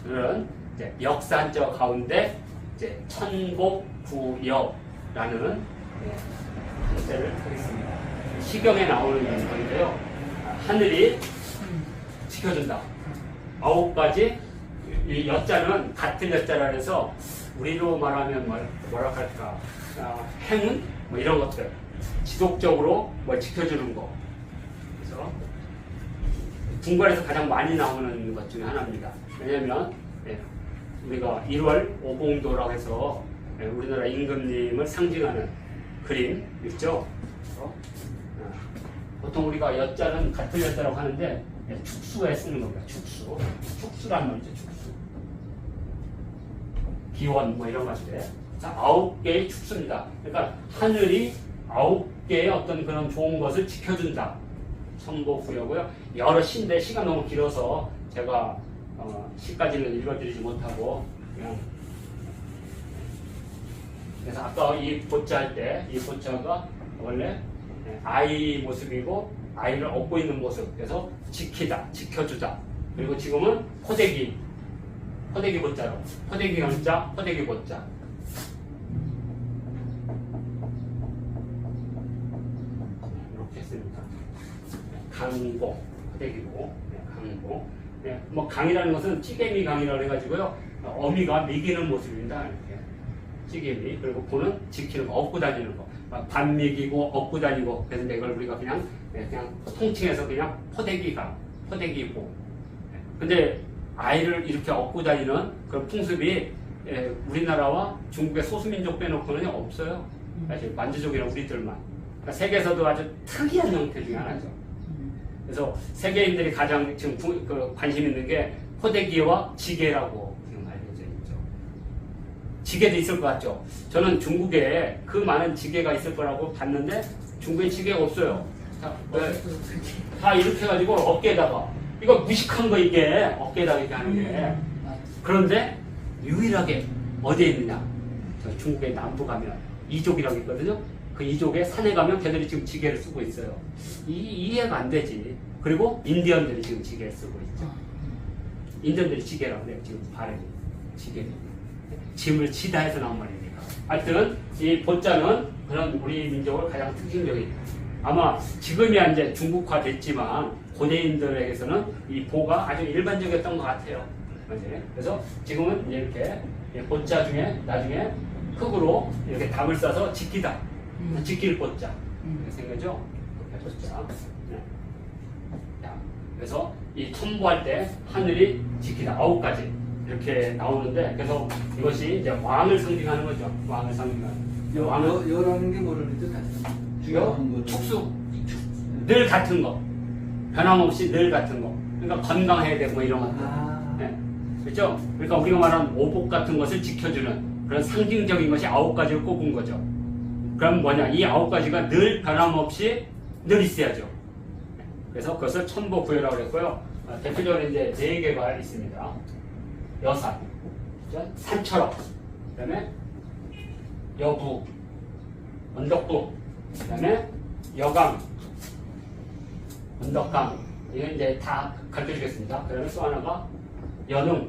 그런 이제 역사한자 가운데 이제 천복부여라는 한자를 하겠습니다. 시경에 나오는 건데요. 하늘이 지켜준다. 9가지 이 여자는 같은 여자라 해서 우리로 말하면 뭐라 할까? 행운 뭐 이런 것들 지속적으로 뭐 지켜주는 거. 그래서 중간에서 가장 많이 나오는 것 중에 하나입니다. 왜냐하면 우리가 1월 오봉도라고 해서 우리나라 임금님을 상징하는 그림 있죠. 보통 우리가 여자는 같은 여자라고 하는데 축수에 쓰는 겁니다. 축수란 말이죠. 축수. 기원 뭐 이런 것들. 9개의 축수입니다. 그러니까 하늘이 9개의 어떤 그런 좋은 것을 지켜준다. 천복부여고요. 여러 시인데 시간 너무 길어서 제가 시까지는 읽어드리지 못하고 그냥 그래서 아까 이 보자 할 때 이 보자가 원래 아이 모습이고 아이를 업고 있는 모습. 그래서 지키다, 지켜주다. 그리고 지금은 포대기 보자로 포대기 경자, 포대기 보자. 이렇게 했습니다. 강보, 포대기보, 강보. 뭐 강이라는 것은 찌개미 강이라고 해가지고요. 어미가 미기는 모습입니다. 이렇게 찌개미. 그리고 보는 지키는 거, 업고 다니는 거. 반 미기고 업고 다니고. 그래서 이걸 우리가 그냥 통칭해서 그냥 포대기보. 근데 아이를 이렇게 업고 다니는 그런 풍습이 우리나라와 중국의 소수민족 빼놓고는 없어요. 사실 만주족이랑 우리들만. 그러니까 세계에서도 아주 특이한 형태 중에 하나죠. 그래서 세계인들이 가장 지금 관심 있는 게 포대기와 지게라고 지금 알려져 있죠. 지게도 있을 것 같죠. 저는 중국에 그 많은 지게가 있을 거라고 봤는데 중국에 지게가 없어요. 다 이렇게 해가지고 어깨에다가 이거 무식한 거 이게 어깨에다가 이렇게 하는 게. 그런데 유일하게 어디에 있느냐? 저 중국의 남부 가면 이족이라고 있거든요. 그 이족에 산에 가면 걔들이 지금 지게를 쓰고 있어요. 이해가 안 되지. 그리고 인디언들이 지금 지게를 쓰고 있죠. 인디언들이 지게라고 해요. 지금 발음이 지게. 짐을 지다 해서 나온 말이니까. 하여튼 이 보자는 그런 우리 민족을 가장 특징적인. 아마 지금이야 이제 중국화 됐지만 고대인들에게서는 이 보가 아주 일반적이었던 것 같아요. 그래서 지금은 이제 이렇게 보자 중에 나중에 흙으로 이렇게 담을 싸서 지키다. 지킬 보자. 이렇게 생겼죠? 보자. 네. 그래서 이 천보할 때 하늘이 지키다. 9가지 이렇게 나오는데 그래서 이것이 이제 왕을 상징하는 거죠. 왕을 상징하는. 왕은 여라는 게 뭐를 뜻하죠? 축수. 늘 같은 거. 변함없이 늘 같은 거. 그러니까 건강해야 되고 뭐 이런 것들. 네. 그렇죠? 그러니까 우리가 말하는 오복 같은 것을 지켜주는 그런 상징적인 것이 9가지를 꼽은 거죠. 그럼 뭐냐? 이 9가지가 늘 변함없이 늘 있어야죠. 그래서 그것을 천복부여라고 했고요. 대표적으로 이제 4개가 있습니다. 여산, 산처럼, 그 다음에 여부, 언덕부, 그 다음에 여강, 언덕강. 이건 이제 다 가르쳐 주겠습니다. 그 다음에 또 하나가 여능,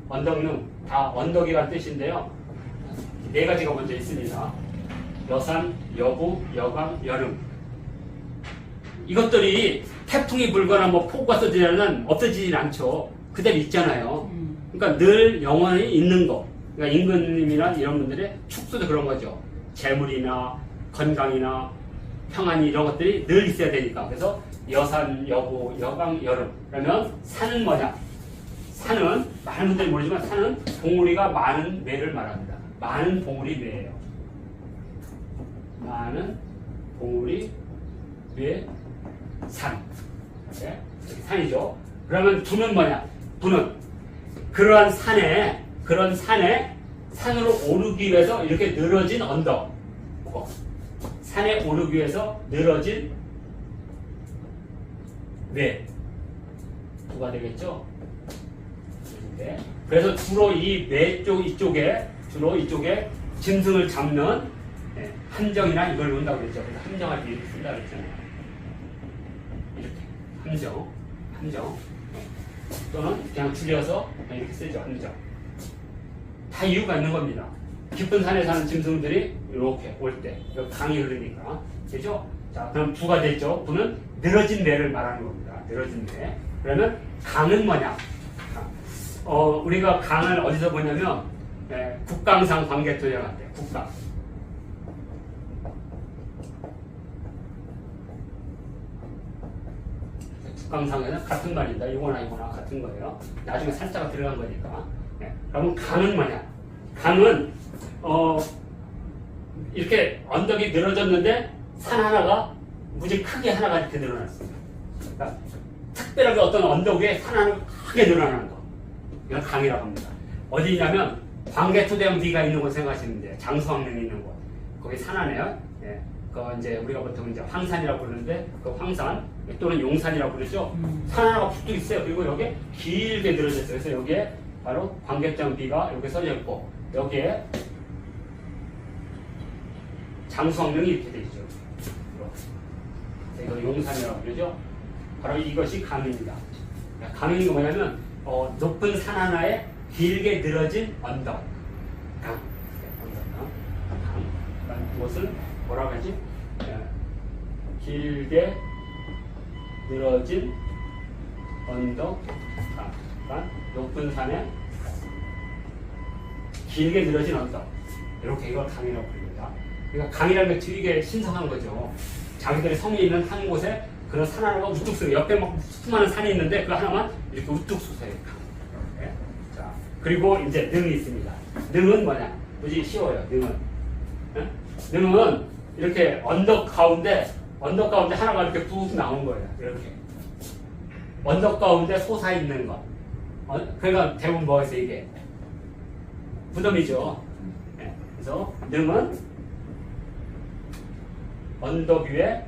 언덕능. 다 언덕이라는 뜻인데요. 4가지가 먼저 있습니다. 여산, 여부, 여강, 여능. 이것들이 태풍이 불거나 뭐 폭우가 쏟아지면 없어지진 않죠. 그대로 있잖아요. 그러니까 늘 영원히 있는 거. 그러니까 임금님이나 이런 분들의 축수도 그런 거죠. 재물이나 건강이나 평안이 이런 것들이 늘 있어야 되니까. 그래서 여산, 여부, 여강, 여름. 그러면 산은 뭐냐? 산은 많은 분들이 모르지만 산은 봉우리가 많은 매를 말합니다. 많은 봉우리 매예요. 많은 봉우리 매 산. 네? 산이죠. 그러면 부는 뭐냐? 부는 그런 산에 산으로 오르기 위해서 이렇게 늘어진 언덕. 산에 오르기 위해서 늘어진 매. 부가 되겠죠? 네. 그래서 주로 이 매 쪽 이쪽에 짐승을 잡는 함정이나 이걸 논다고 그랬죠. 그래서 함정할 때 이렇게 쓴다 그랬잖아요. 이렇게 함정. 또는 그냥 줄여서 그냥 이렇게 쓰죠. 언덕. 다 이유가 있는 겁니다. 깊은 산에 사는 짐승들이 이렇게 올 때, 여기 강이 흐르니까. 그죠? 자, 그럼 부가 됐죠. 부는 늘어진 내를 말하는 겁니다. 늘어진 내. 그러면 강은 뭐냐? 우리가 강을 어디서 보냐면, 국강상 광개토령할 때, 국강. 국강상에는 같은 말입니다. 이거나 이거나 같은 거예요. 나중에 살자가 들어간 거니까. 그러면 강은 뭐냐? 강은 이렇게 언덕이 늘어졌는데 산 하나가 무지 크게 하나가 이렇게 늘어났습니다. 그러니까 특별하게 어떤 언덕 위에 산 하나가 크게 늘어나는 거. 이건 강이라고 합니다. 어디냐면 광개토대왕 비가 있는 곳 생각하시면 돼요. 장수왕릉이 있는 곳. 거기 산 하나예요. 예. 그 이제 우리가 보통 이제 황산이라고 부르는데 그 황산 또는 용산이라고 부르죠. 산 하나가 푹 있어요. 그리고 여기에 길게 늘어졌어요. 그래서 여기에 바로 광개토대왕 비가 여기 써져 있고 여기에 장수왕릉이 이렇게 되어 있죠. 이거 용산이라고 그러죠. 바로 이것이 강입니다. 강이 뭐냐면 높은 산 하나에 길게 늘어진 언덕. 강. 이것은 뭐라고 하지? 길게 늘어진 언덕. 그러니까 높은 산에 길게 늘어진 언덕. 이렇게 이걸 강이라고 부릅니다. 그러니까 강이라는 게 되게 신성한 거죠. 자기들의 성이 있는 한 곳에 그런 산 하나가 우뚝 서요. 옆에 막 수많은 산이 있는데 그 하나만 이렇게 우뚝 솟아요. 네. 자, 그리고 이제 능이 있습니다. 능은 뭐냐? 무지 쉬워요. 능은. 네? 능은 이렇게 언덕 가운데 하나가 이렇게 쭉 나온 거예요. 이렇게. 언덕 가운데 솟아 있는 것. 그러니까 대부분 뭐겠어요, 이게? 무덤이죠. 네. 그래서 능은 언덕 위에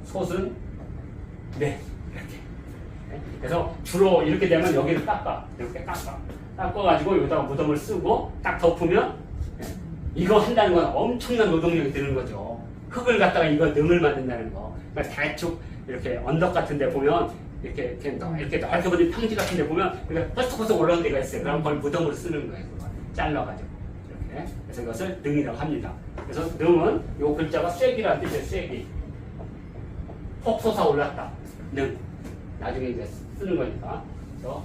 솟은 네 이렇게. 네. 그래서 주로 이렇게 되면 여기를 이렇게 깎아가지고 여기다가 무덤을 쓰고 딱 덮으면 네. 이거 한다는 건 엄청난 노동력이 드는 거죠. 흙을 갖다가 이거 능을 만든다는 거. 그러니까 대충 이렇게 언덕 같은 데 보면 이렇게 넓게 보는 평지 같은 데 보면 이렇게 펄썩펄썩 올라오는 데가 있어요. 그럼 그걸 무덤으로 쓰는 거예요. 그거. 잘라가지고 이렇게. 그래서 이것을 능이라고 합니다. 그래서 능은 요 글자가 쐐기라는 뜻이에요. 쐐기. 폭 솟아 올랐다. 능. 나중에 이제 쓰는 거니까. 그래서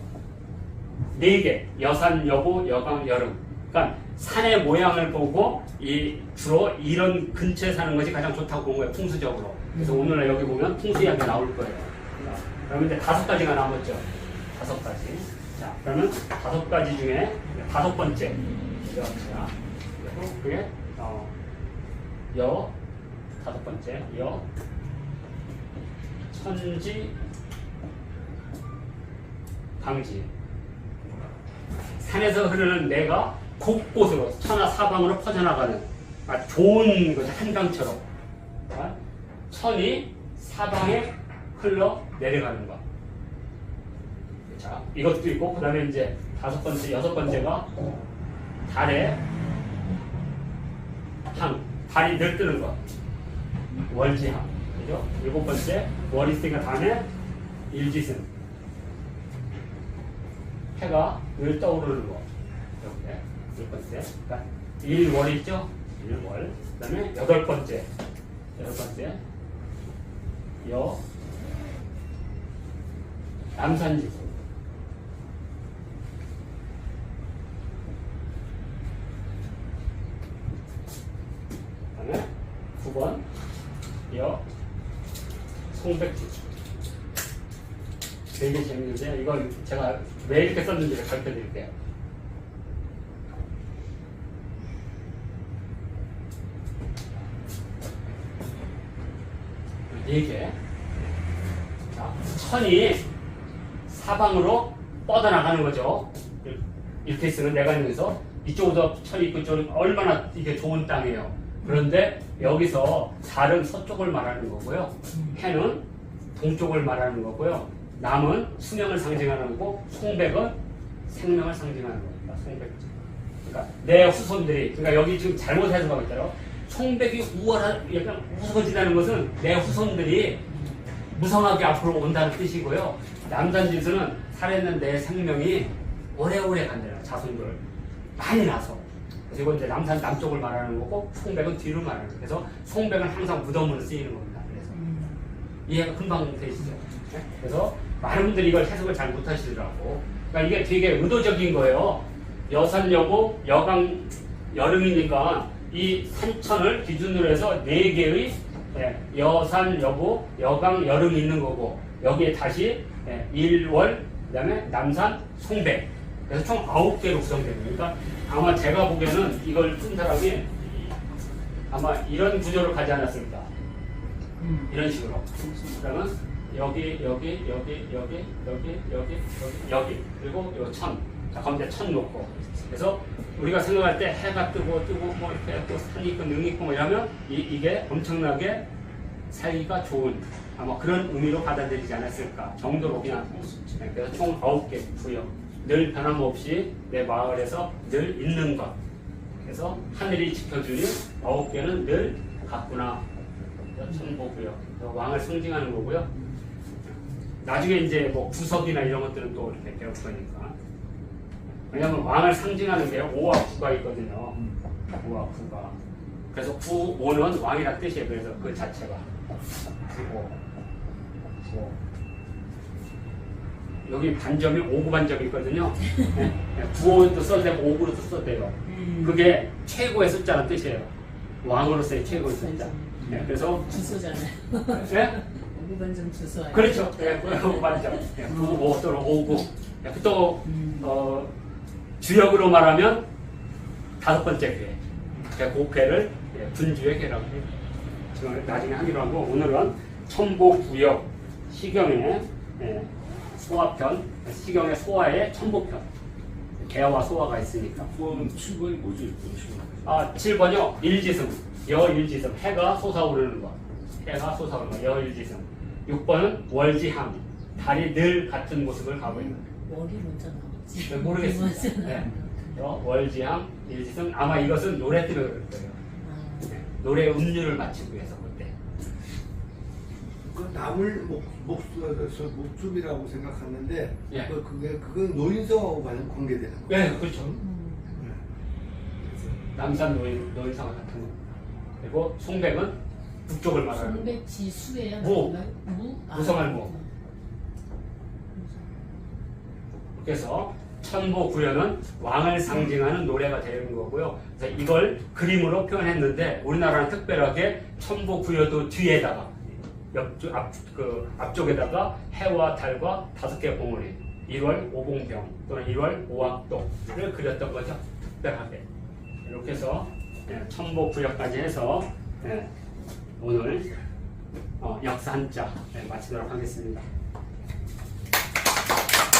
네 개. 여산, 여보, 여강, 여름. 그러니까 산의 모양을 보고 주로 이런 근처에 사는 것이 가장 좋다고 본 거예요. 풍수적으로. 그래서 오늘 여기 보면 풍수 이야기 나올 거예요. 그러면 이제 5가지가 남았죠. 5가지. 자, 그러면 5가지 중에 5번째. 자, 그게 5번째. 천지 강지. 산에서 흐르는 내가 곳곳으로 천하사방으로 퍼져나가는 좋은 거죠. 한강처럼 천이 사방에 흘러 내려가는 것. 자, 이것도 있고 그 다음에 이제 5번째, 6번째가 달에 달이 늘 뜨는 것. 월지항. 그죠? 7번째, 월이 있으니까 다음에 일지승. 해가 늘 떠오르는 것. 이렇게. 7번째. 그러니까 일월이 있죠? 일월. 그 다음에 8번째. 남산지구. 그 다음에 9번. 송백지구. 되게 재밌는데 이거 제가 왜 이렇게 썼는지를 가르쳐 드릴게요. 이게 자, 천이 사방으로 뻗어나가는 거죠. 이렇게 있으면 내가 있면서 이쪽으로 천이 있고 이쪽은 얼마나 이게 좋은 땅이에요. 그런데 여기서 달은 서쪽을 말하는 거고요. 해는 동쪽을 말하는 거고요. 남은 수명을 상징하는 거고 송백은 생명을 상징하는 겁니다. 송백지. 그러니까 내 후손들이, 그러니까 여기 지금 잘못 해석하고 있잖아요. 송백이 약간 우스워지다는 것은 내 후손들이 무성하게 앞으로 온다는 뜻이고요. 남산진수는 살아있는 내 생명이 오래오래 간대요. 자손들 많이 나서. 그리고 이제 남산 남쪽을 말하는 거고 송백은 뒤를 말하는 거예요. 그래서 송백은 항상 무덤으로 쓰이는 겁니다. 그래서 이해가 금방 되시죠? 네? 그래서 많은 분들이 이걸 해석을 잘 못하시더라고. 그러니까 이게 되게 의도적인 거예요. 여산 여고 여강 여름이니까 이 산천을 기준으로 해서 4개의 여산 여고 여강 여름이 있는 거고 여기에 다시 일월 그다음에 남산 송백 그래서 총 9개로 구성되는 거예요. 그러니까 아마 제가 보기에는 이걸 쓴 사람이 아마 이런 구조를 가지 않았을까. 이런 식으로. 그러면 여기 그리고 요 천. 자, 가운데 천 놓고. 그래서 우리가 생각할 때 해가 뜨고 뭐 이렇게 또 산이 있고 능이 있고 뭐 이러면 이게 엄청나게 살기가 좋은 아마 그런 의미로 받아들이지 않았을까 정도로 그냥. 그래서 총 9개 구역. 늘 변함없이 내 마을에서 늘 있는 것. 그래서 하늘이 지켜주니 9개는 늘 같구나. 천보구역. 왕을 상징하는 거고요. 나중에 이제 뭐 구석이나 이런 것들은 또 이렇게 배울 거니까. 왜냐면 왕을 상징하는 게 5와 9가 있거든요. 5와 9가. 그래서 9, 5는 왕이라 뜻이에요. 그래서 그 자체가. 9. 여기 반점이 5구 반점이 있거든요. 9호도 써도 되고 5구로도 써도 돼요. 그게 최고의 숫자는 뜻이에요. 왕으로서의 최고의 숫자. 네, 그래서 주소잖아요. 네? 5반점 주소. 그렇죠. 네, 5반점. 9, 5 또는 5구. 또 주역으로 말하면 5번째 회. 그 회를 분주의 회라고 해요. 지금 나중에 하기로 하고 오늘은 천보구역 시경의 소화편, 시경의 소화의 천보편. 개와 소화가 있으니까. 7번이 뭐죠? 7번이요. 일지승. 여일지승. 해가 솟아오르는 것. 해가 솟아오르는 것. 여일지승. 6번은 월지함. 달이 늘 같은 모습을 가고 있는 것. 월이 먼저 나오지. 모르겠습니다. 네. 월지함, 일지승. 아마 이것은 노래 때문에 그럴 거예요. 네. 노래 음률을 맞추기 위해서 그때. 그 남을 목숨이라고 생각하는데 예. 그건 노인성하고 관계되는 거예요. 네, 그렇죠. 남산 노인상과 같은 거. 그리고 송백은 북쪽을 말하는 거. 송백지수예요. 무. 무. 무성할 무. 그래서 천보구연은 왕을 상징하는 노래가 되는 거고요. 그래서 이걸 그림으로 표현했는데 우리나라는 특별하게 천보구여도 뒤에다가 앞쪽에다가 해와 달과 5개 봉우리 1월 오봉병 또는 1월 오악도를 그렸던 거죠. 특별하게. 이렇게 해서 천보구역까지 해서 오늘 역사 한자 마치도록 하겠습니다.